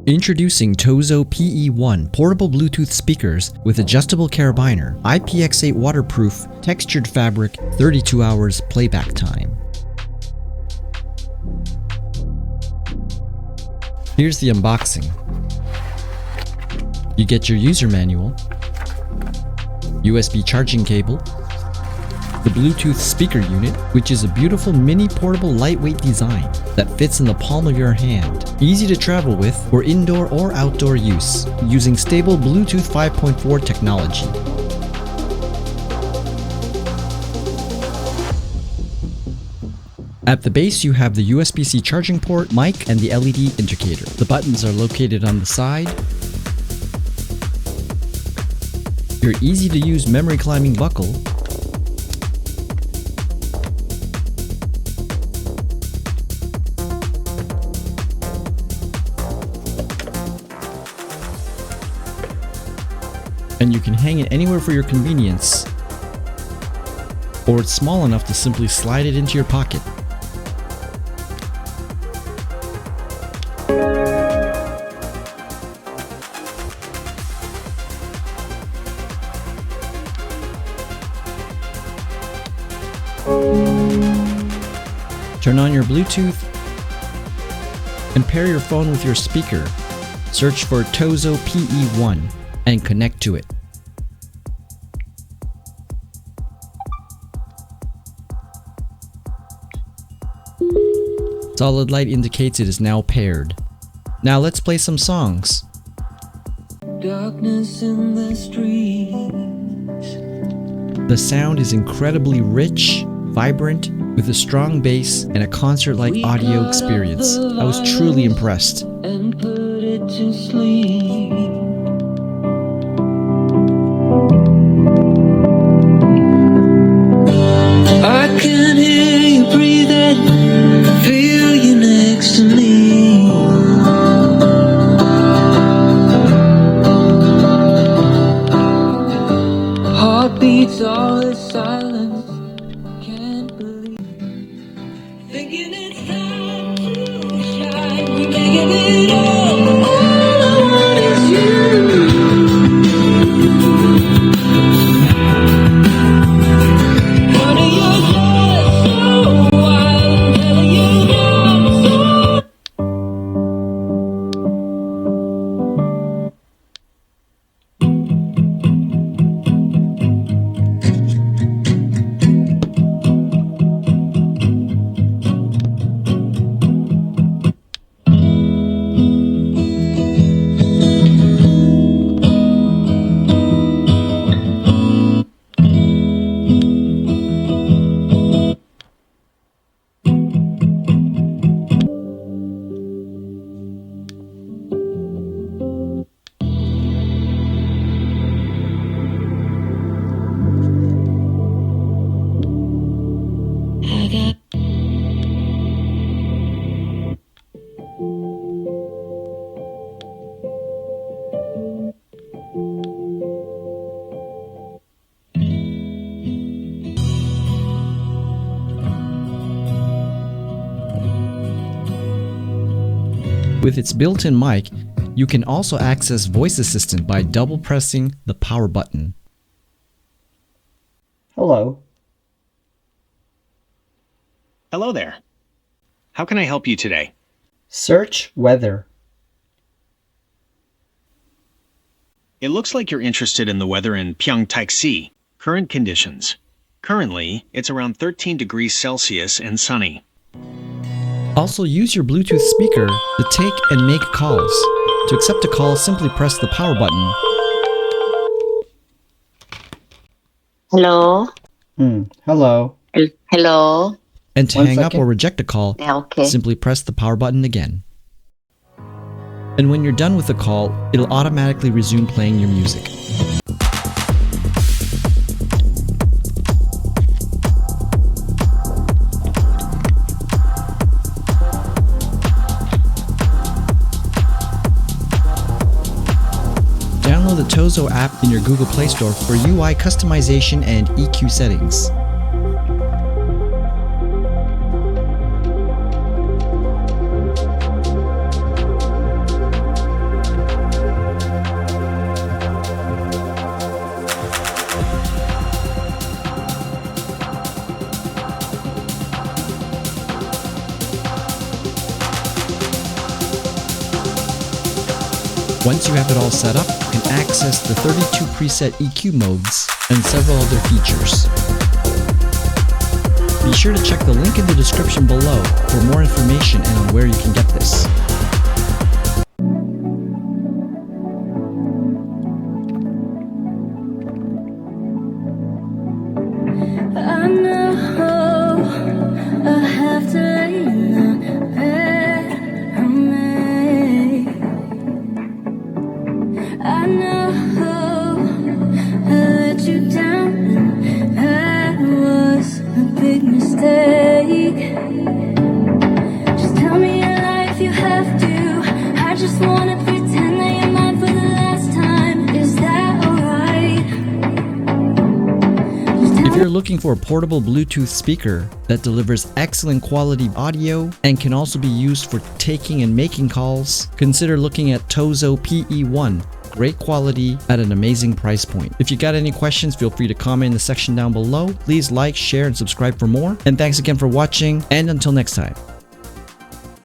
Introducing Tozo PE1 portable Bluetooth speakers with adjustable carabiner, IPX8 waterproof, textured fabric, 32 hours playback time. Here's the unboxing. You get your user manual, USB charging cable, the Bluetooth speaker unit, which is a beautiful mini portable lightweight design that fits in the palm of your hand. Easy to travel with for indoor or outdoor use, using stable Bluetooth 5.4 technology. At the base you have the USB-C charging port, mic, and the LED indicator. The buttons are located on the side. Your easy-to-use memory climbing buckle, and you can hang it anywhere for your convenience, or it's small enough to simply slide it into your pocket. Turn on your Bluetooth and pair your phone with your speaker. Search for Tozo PE1 and connect to it. Solid light indicates it is now paired. Now let's play some songs. Darkness in the streets. The sound is incredibly rich, vibrant, with a strong bass and a concert-like audio experience. I was truly impressed. And put it to sleep. I can hear you breathing, feel you next to me. Heartbeats, all is silence. Can't believe. Thinking it's time to shine. We're making it all. All I want is you. Honey, your love so wild. Telling you I'm so. I got With its built-in mic, you can also access Voice Assistant by double pressing the power button. Hello. Hello there. How can I help you today? Search weather. It looks like you're interested in the weather in Pyeongtaek-si. Current conditions. Currently, it's around 13 degrees Celsius and sunny. Also use your Bluetooth speaker to take and make calls. To accept a call, simply press the power button. Hello. Hello. Hello. And to One hang up second. or reject a call, Yeah, okay. simply press the power button again. And when you're done with the call, it'll automatically resume playing your music. Download the Tozo app in your Google Play Store for UI customization and EQ settings. Once you have it all set up, you can access the 32 preset EQ modes and several other features. Be sure to check the link in the description below for more information and on where you can get this. I know I have to lay in the bed I made. I know I let you down, and that was a big mistake. Just tell me your life, you have to. I just wanna pretend that you're mine for the last time. Is that alright? If you're looking for a portable Bluetooth speaker that delivers excellent quality audio and can also be used for taking and making calls, consider looking at Tozo PE1. Great quality at an amazing price point. If you got any questions, feel free to comment in the section down below. Please like, share, and subscribe for more. And thanks again for watching, and until next time.